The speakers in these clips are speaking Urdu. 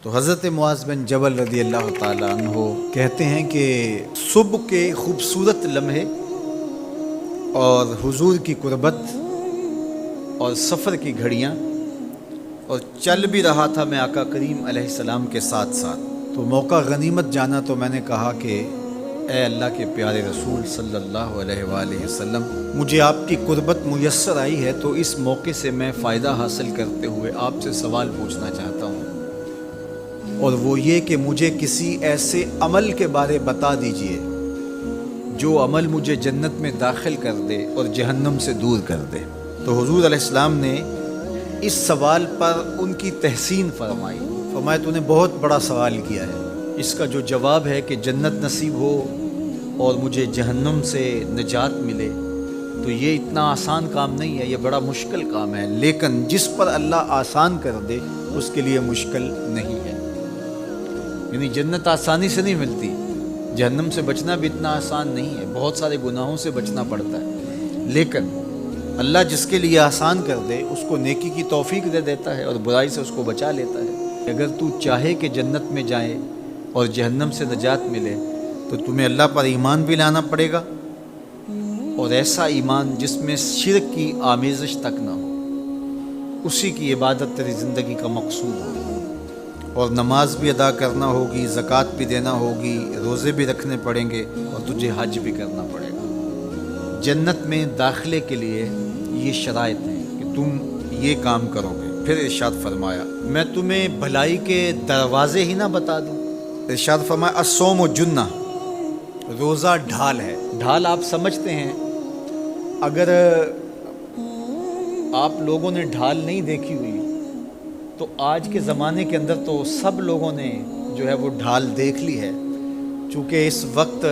تو حضرت معاذ بن جبل رضی اللہ تعالیٰ عنہ کہتے ہیں کہ صبح کے خوبصورت لمحے اور حضور کی قربت اور سفر کی گھڑیاں اور چل بھی رہا تھا میں آقا کریم علیہ السلام کے ساتھ ساتھ، تو موقع غنیمت جانا تو میں نے کہا کہ اے اللہ کے پیارے رسول صلی اللہ علیہ وآلہ وسلم، مجھے آپ کی قربت میسر آئی ہے تو اس موقع سے میں فائدہ حاصل کرتے ہوئے آپ سے سوال پوچھنا چاہتا ہوں، اور وہ یہ کہ مجھے کسی ایسے عمل کے بارے بتا دیجئے جو عمل مجھے جنت میں داخل کر دے اور جہنم سے دور کر دے۔ تو حضور علیہ السلام نے اس سوال پر ان کی تحسین فرمایا تو نے بہت بڑا سوال کیا ہے، اس کا جو جواب ہے کہ جنت نصیب ہو اور مجھے جہنم سے نجات ملے، تو یہ اتنا آسان کام نہیں ہے، یہ بڑا مشکل کام ہے، لیکن جس پر اللہ آسان کر دے اس کے لیے مشکل نہیں ہے۔ یعنی جنت آسانی سے نہیں ملتی، جہنم سے بچنا بھی اتنا آسان نہیں ہے، بہت سارے گناہوں سے بچنا پڑتا ہے، لیکن اللہ جس کے لیے آسان کر دے اس کو نیکی کی توفیق دے دیتا ہے اور برائی سے اس کو بچا لیتا ہے۔ اگر تو چاہے کہ جنت میں جائے اور جہنم سے نجات ملے تو تمہیں اللہ پر ایمان بھی لانا پڑے گا، اور ایسا ایمان جس میں شرک کی آمیزش تک نہ ہو، اسی کی عبادت تیری زندگی کا مقصود ہو، اور نماز بھی ادا کرنا ہوگی، زکوٰۃ بھی دینا ہوگی، روزے بھی رکھنے پڑیں گے، اور تجھے حج بھی کرنا پڑے گا۔ جنت میں داخلے کے لیے یہ شرائط ہیں کہ تم یہ کام کرو گے۔ پھر ارشاد فرمایا میں تمہیں بھلائی کے دروازے ہی نہ بتا دوں۔ ارشاد فرمایا الصوم جنہ، روزہ ڈھال ہے۔ ڈھال آپ سمجھتے ہیں، اگر آپ لوگوں نے ڈھال نہیں دیکھی ہوئی تو آج کے زمانے کے اندر تو سب لوگوں نے جو ہے وہ ڈھال دیکھ لی ہے، چونکہ اس وقت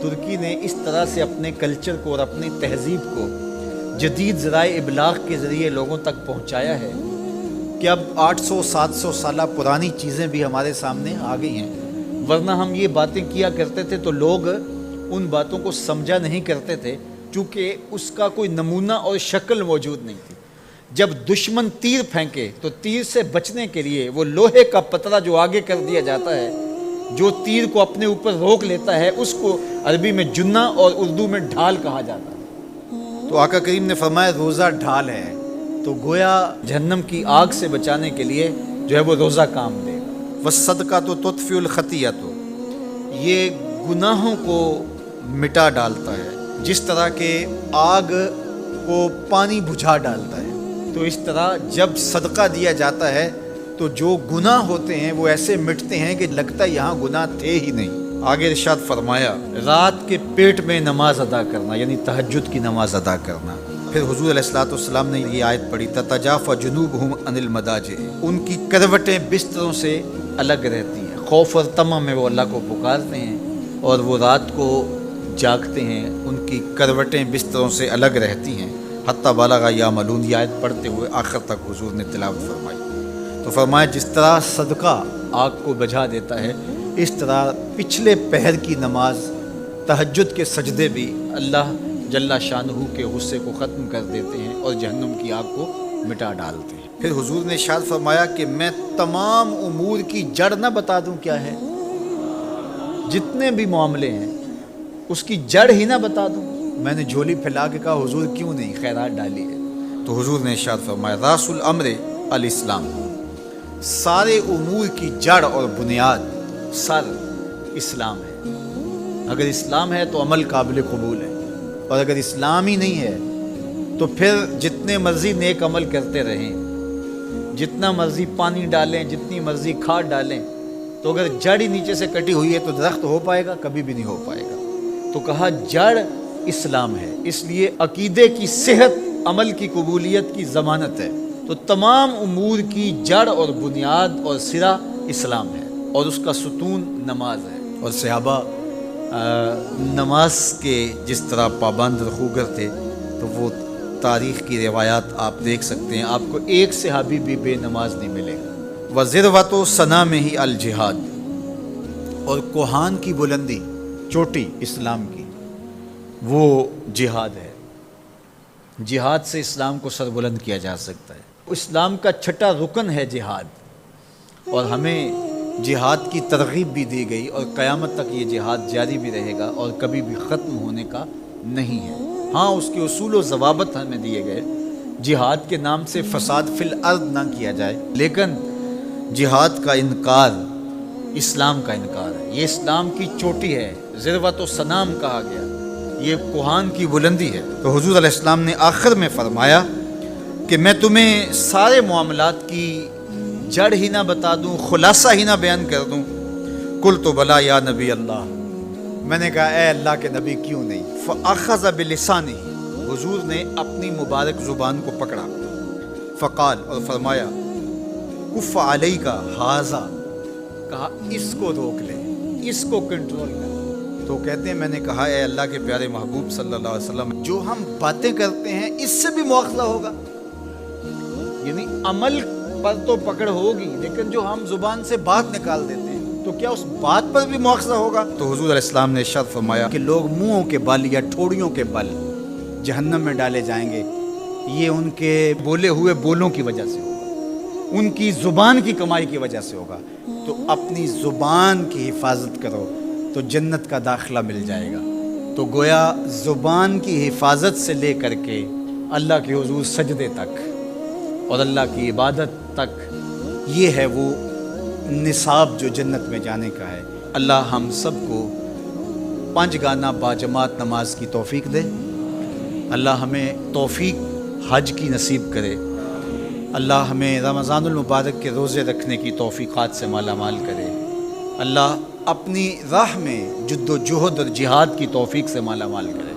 ترکی نے اس طرح سے اپنے کلچر کو اور اپنی تہذیب کو جدید ذرائع ابلاغ کے ذریعے لوگوں تک پہنچایا ہے کہ اب 800-700 سالہ پرانی چیزیں بھی ہمارے سامنے آ گئی ہیں، ورنہ ہم یہ باتیں کیا کرتے تھے تو لوگ ان باتوں کو سمجھا نہیں کرتے تھے، چونکہ اس کا کوئی نمونہ اور شکل موجود نہیں تھی۔ جب دشمن تیر پھینکے تو تیر سے بچنے کے لیے وہ لوہے کا پترا جو آگے کر دیا جاتا ہے، جو تیر کو اپنے اوپر روک لیتا ہے، اس کو عربی میں جنہ اور اردو میں ڈھال کہا جاتا ہے۔ تو آقا کریم نے فرمایا روزہ ڈھال ہے، تو گویا جہنم کی آگ سے بچانے کے لیے جو ہے وہ روزہ کام دے گا۔ وَالصَّدْقَةُ تُطْفِئُ الْخَطِیَّةَ، یہ گناہوں کو مٹا ڈالتا ہے، جس طرح کہ آگ کو پانی بجھا ڈالتا ہے، تو اس طرح جب صدقہ دیا جاتا ہے تو جو گناہ ہوتے ہیں وہ ایسے مٹتے ہیں کہ لگتا ہے یہاں گناہ تھے ہی نہیں۔ آگے ارشاد فرمایا رات کے پیٹ میں نماز ادا کرنا، یعنی تہجد کی نماز ادا کرنا۔ پھر حضور علیہ السلام نے یہ آیت پڑھی تتجافی جنوبہم عن المضاجع، ان کی کروٹیں بستروں سے الگ رہتی ہیں، خوف اور طمع میں وہ اللہ کو پکارتے ہیں اور وہ رات کو جاگتے ہیں، ان کی کروٹیں بستروں سے الگ رہتی ہیں، حتی بلغ یعملون، یہ آیت پڑھتے ہوئے آخر تک حضور نے تلاوت فرمائی۔ تو فرمایا جس طرح صدقہ آگ کو بجھا دیتا ہے، اس طرح پچھلے پہر کی نماز، تہجد کے سجدے بھی اللہ جل شانہ کے غصے کو ختم کر دیتے ہیں اور جہنم کی آگ کو مٹا ڈالتے ہیں۔ پھر حضور نے ارشاد فرمایا کہ میں تمام امور کی جڑ نہ بتا دوں کیا ہے، جتنے بھی معاملے ہیں اس کی جڑ ہی نہ بتا دوں۔ میں نے جھولی پھیلا کے کہا حضور کیوں نہیں، خیرات ڈالی ہے۔ تو حضور نے ارشاد فرمایا راس الامر الاسلام، سارے امور کی جڑ اور بنیاد، سر اسلام ہے۔ اگر اسلام ہے تو عمل قابل قبول ہے، اور اگر اسلام ہی نہیں ہے تو پھر جتنے مرضی نیک عمل کرتے رہیں، جتنا مرضی پانی ڈالیں، جتنی مرضی کھاد ڈالیں، تو اگر جڑ ہی نیچے سے کٹی ہوئی ہے تو درخت ہو پائے گا؟ کبھی بھی نہیں ہو پائے گا۔ تو کہا جڑ اسلام ہے، اس لیے عقیدے کی صحت عمل کی قبولیت کی ضمانت ہے۔ تو تمام امور کی جڑ اور بنیاد اور سرا اسلام ہے، اور اس کا ستون نماز ہے۔ اور صحابہ نماز کے جس طرح پابند رخوگر تھے، تو وہ تاریخ کی روایات آپ دیکھ سکتے ہیں، آپ کو ایک صحابی بھی بے نماز نہیں ملے گا۔ وَذِرْوَةُ صَنَامِهِ الْجِهَادُ، اور کوہان کی بلندی، چوٹی اسلام کی، وہ جہاد ہے۔ جہاد سے اسلام کو سر بلند کیا جا سکتا ہے۔ اسلام کا چھٹا رکن ہے جہاد، اور ہمیں جہاد کی ترغیب بھی دی گئی اور قیامت تک یہ جہاد جاری بھی رہے گا اور کبھی بھی ختم ہونے کا نہیں ہے۔ ہاں اس کے اصول و ضوابط ہمیں دیے گئے، جہاد کے نام سے فساد فی الارض نہ کیا جائے، لیکن جہاد کا انکار اسلام کا انکار ہے۔ یہ اسلام کی چوٹی ہے، ذروۃ و سنام کہا گیا، یہ کوہان کی بلندی ہے۔ تو حضور علیہ السلام نے آخر میں فرمایا کہ میں تمہیں سارے معاملات کی جڑ ہی نہ بتا دوں، خلاصہ ہی نہ بیان کر دوں؟ قلت بلا یا نبی اللہ، میں نے کہا اے اللہ کے نبی کیوں نہیں؟ فاخذ بلسانہ، حضور نے اپنی مبارک زبان کو پکڑا، فقال، اور فرمایا کف علیک ھذا، کہا اس کو روک لے، اس کو کنٹرول کر۔ تو کہتے ہیں میں نے کہا اے اللہ کے پیارے محبوب صلی اللہ علیہ وسلم، جو ہم باتیں کرتے ہیں اس سے بھی مواخذہ ہوگا؟ یعنی عمل پر تو پکڑ ہوگی، لیکن جو ہم زبان سے بات نکال دیتے ہیں تو کیا اس بات پر بھی مواخذہ ہوگا؟ تو حضور علیہ السلام نے ارشاد فرمایا کہ لوگ منہوں کے بل یا ٹھوڑیوں کے بل جہنم میں ڈالے جائیں گے، یہ ان کے بولے ہوئے بولوں کی وجہ سے ہوگا، ان کی زبان کی کمائی کی وجہ سے ہوگا۔ تو اپنی زبان کی حفاظت کرو تو جنت کا داخلہ مل جائے گا۔ تو گویا زبان کی حفاظت سے لے کر کے اللہ کے حضور سجدے تک اور اللہ کی عبادت تک، یہ ہے وہ نصاب جو جنت میں جانے کا ہے۔ اللہ ہم سب کو 5 گانا باجماعت نماز کی توفیق دے، اللہ ہمیں توفیق حج کی نصیب کرے، اللہ ہمیں رمضان المبارک کے روزے رکھنے کی توفیقات سے مالا مال کرے، اللہ اپنی راہ میں جد و جہد اور جہاد کی توفیق سے مالا مال کرے،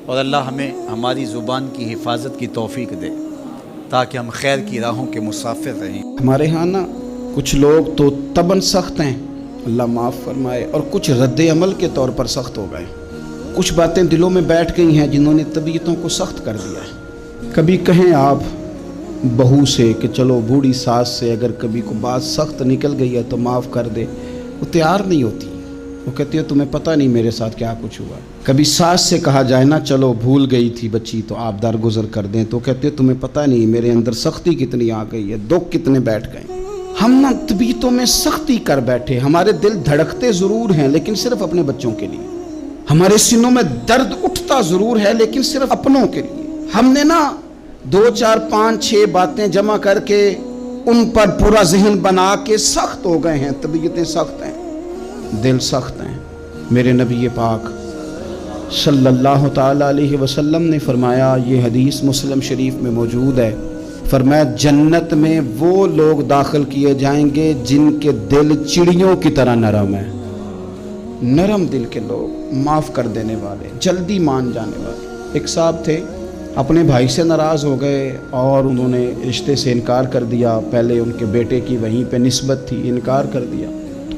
اور اللہ ہمیں ہماری زبان کی حفاظت کی توفیق دے تاکہ ہم خیر کی راہوں کے مسافر رہیں۔ ہمارے ہاں نا کچھ لوگ تو تباً سخت ہیں، اللہ معاف فرمائے، اور کچھ رد عمل کے طور پر سخت ہو گئے۔ کچھ باتیں دلوں میں بیٹھ گئی ہیں جنہوں نے طبیعتوں کو سخت کر دیا ہے۔ کبھی کہیں آپ بہو سے کہ چلو بوڑھی ساس سے اگر کبھی کو بات سخت نکل گئی ہے تو معاف کر دے، وہ تیار نہیں ہوتی، وہ کہتی ہے تمہیں پتہ نہیں میرے ساتھ کیا کچھ ہوا۔ کبھی ساس سے کہا جائے نا چلو بھول گئی تھی بچی تو آپ درگزر کر دیں، تو کہتے ہیں تمہیں پتہ نہیں میرے اندر سختی کتنی آ گئی ہے، دکھ کتنے بیٹھ گئے۔ ہم نا طبیعتوں میں سختی کر بیٹھے، ہمارے دل دھڑکتے ضرور ہیں لیکن صرف اپنے بچوں کے لیے، ہمارے سینوں میں درد اٹھتا ضرور ہے لیکن صرف اپنوں کے لیے۔ ہم نے نا 2 4 5 6 باتیں جمع کر کے ان پر پورا ذہن بنا کے سخت ہو گئے ہیں، طبیعتیں سخت ہیں، دل سخت ہیں۔ میرے نبی پاک صلی اللہ تعالی علیہ وسلم نے فرمایا، یہ حدیث مسلم شریف میں موجود ہے، فرمایا جنت میں وہ لوگ داخل کیے جائیں گے جن کے دل چڑیوں کی طرح نرم ہیں، نرم دل کے لوگ، معاف کر دینے والے، جلدی مان جانے والے۔ ایک صاحب تھے اپنے بھائی سے ناراض ہو گئے اور انہوں نے رشتے سے انکار کر دیا، پہلے ان کے بیٹے کی وہیں پہ نسبت تھی، انکار کر دیا۔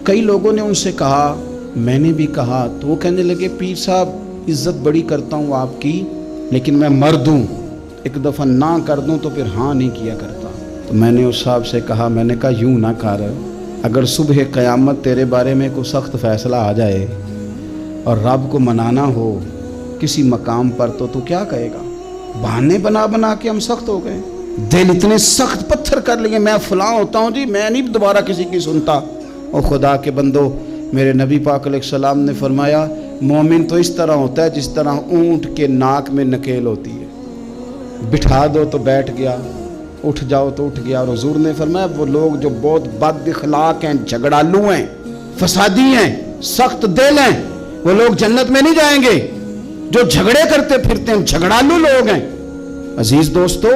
کئی لوگوں نے ان سے کہا، میں نے بھی کہا، تو وہ کہنے لگے پیر صاحب عزت بڑی کرتا ہوں آپ کی لیکن میں مرد ہوں، ایک دفعہ نہ کر دوں تو پھر ہاں نہیں کیا کرتا۔ تو میں نے اس صاحب سے کہا، میں نے کہا یوں نہ کر، اگر صبح قیامت تیرے بارے میں کوئی سخت فیصلہ آ جائے اور رب کو منانا ہو کسی مقام پر تو کیا کہے گا؟ بہانے بنا بنا کے ہم سخت ہو گئے، دل اتنے سخت پتھر کر لیے، میں فلاں ہوتا ہوں جی، میں نہیں دوبارہ کسی کی سنتا۔ اور خدا کے بندو، میرے نبی پاک علیہ السلام نے فرمایا مومن تو اس طرح ہوتا ہے جس طرح اونٹ کے ناک میں نکیل ہوتی ہے، بٹھا دو تو بیٹھ گیا، اٹھ جاؤ تو اٹھ گیا۔ اور حضور نے فرمایا وہ لوگ جو بہت بد اخلاق ہیں، جھگڑالو ہیں، فسادی ہیں، سخت دل ہیں، وہ لوگ جنت میں نہیں جائیں گے۔ جو جھگڑے کرتے پھرتے ہیں، جھگڑالو لوگ ہیں۔ عزیز دوستو،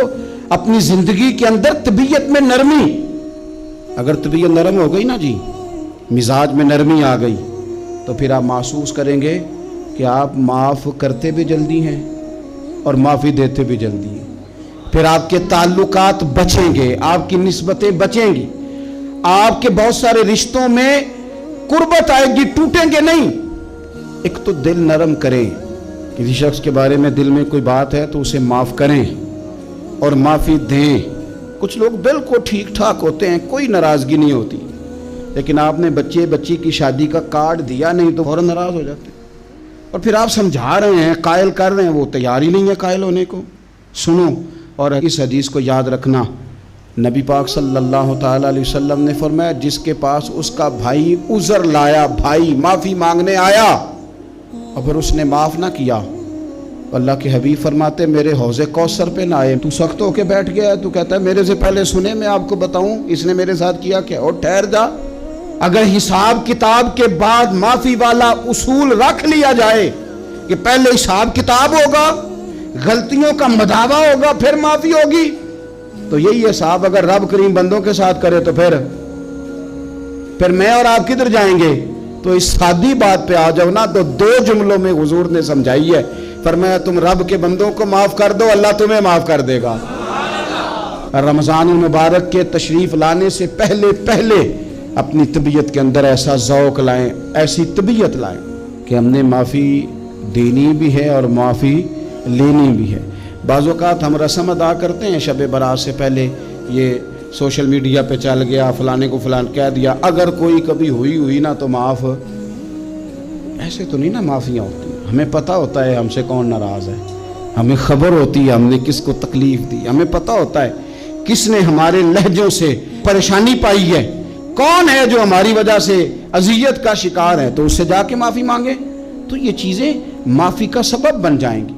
اپنی زندگی کے اندر طبیعت میں نرمی، اگر طبیعت نرم ہو گئی نا جی، مزاج میں نرمی آ گئی، تو پھر آپ محسوس کریں گے کہ آپ معاف کرتے بھی جلدی ہیں اور معافی دیتے بھی جلدی ہیں۔ پھر آپ کے تعلقات بچیں گے، آپ کی نسبتیں بچیں گی، آپ کے بہت سارے رشتوں میں قربت آئے گی، ٹوٹیں گے نہیں۔ ایک تو دل نرم کریں، کسی شخص کے بارے میں دل میں کوئی بات ہے تو اسے معاف کریں اور معافی دیں۔ کچھ لوگ بالکل ٹھیک ٹھاک ہوتے ہیں، کوئی ناراضگی نہیں ہوتی، لیکن آپ نے بچی کی شادی کا کارڈ دیا نہیں تو فوراً ناراض ہو جاتے ہیں، اور پھر آپ سمجھا رہے ہیں، قائل کر رہے ہیں، وہ تیار ہی نہیں ہے قائل ہونے کو۔ سنو اور اس حدیث کو یاد رکھنا، نبی پاک صلی اللہ تعالیٰ علیہ وسلم نے فرمایا جس کے پاس اس کا بھائی عذر لایا، بھائی معافی مانگنے آیا اور پھر اس نے معاف نہ کیا، اللہ کے حبیب فرماتے میرے حوض کوثر پہ نہ آئے۔ تو سخت ہو کے بیٹھ گیا ہے، تو کہتا ہے میرے سے پہلے سنے، میں آپ کو بتاؤں اس نے میرے ساتھ کیا کیا، اور ٹھہر جا۔ اگر حساب کتاب کے بعد معافی والا اصول رکھ لیا جائے کہ پہلے حساب کتاب ہوگا، غلطیوں کا مداوع ہوگا، پھر معافی ہوگی، تو یہی حساب اگر رب کریم بندوں کے ساتھ کرے تو پھر میں اور آپ کدھر جائیں گے؟ تو اس سادی بات پہ آ جاؤ نا، تو 2 جملوں میں حضور نے سمجھائی ہے، فرمایا تم رب کے بندوں کو معاف کر دو، اللہ تمہیں معاف کر دے گا۔ رمضان المبارک کے تشریف لانے سے پہلے اپنی طبیعت کے اندر ایسا ذوق لائیں، ایسی طبیعت لائیں کہ ہم نے معافی دینی بھی ہے اور معافی لینی بھی ہے۔ بعض اوقات ہم رسم ادا کرتے ہیں شب برات سے پہلے، یہ سوشل میڈیا پہ چل گیا، فلانے کو فلان کہہ دیا، اگر کوئی کبھی ہوئی نا تو معاف، ایسے تو نہیں نا معافیاں ہوتی۔ ہمیں پتہ ہوتا ہے ہم سے کون ناراض ہے، ہمیں خبر ہوتی ہے ہم نے کس کو تکلیف دی، ہمیں پتہ ہوتا ہے کس نے ہمارے لہجوں سے پریشانی پائی ہے، کون ہے جو ہماری وجہ سے اذیت کا شکار ہے، تو اس سے جا کے معافی مانگے، تو یہ چیزیں معافی کا سبب بن جائیں گی۔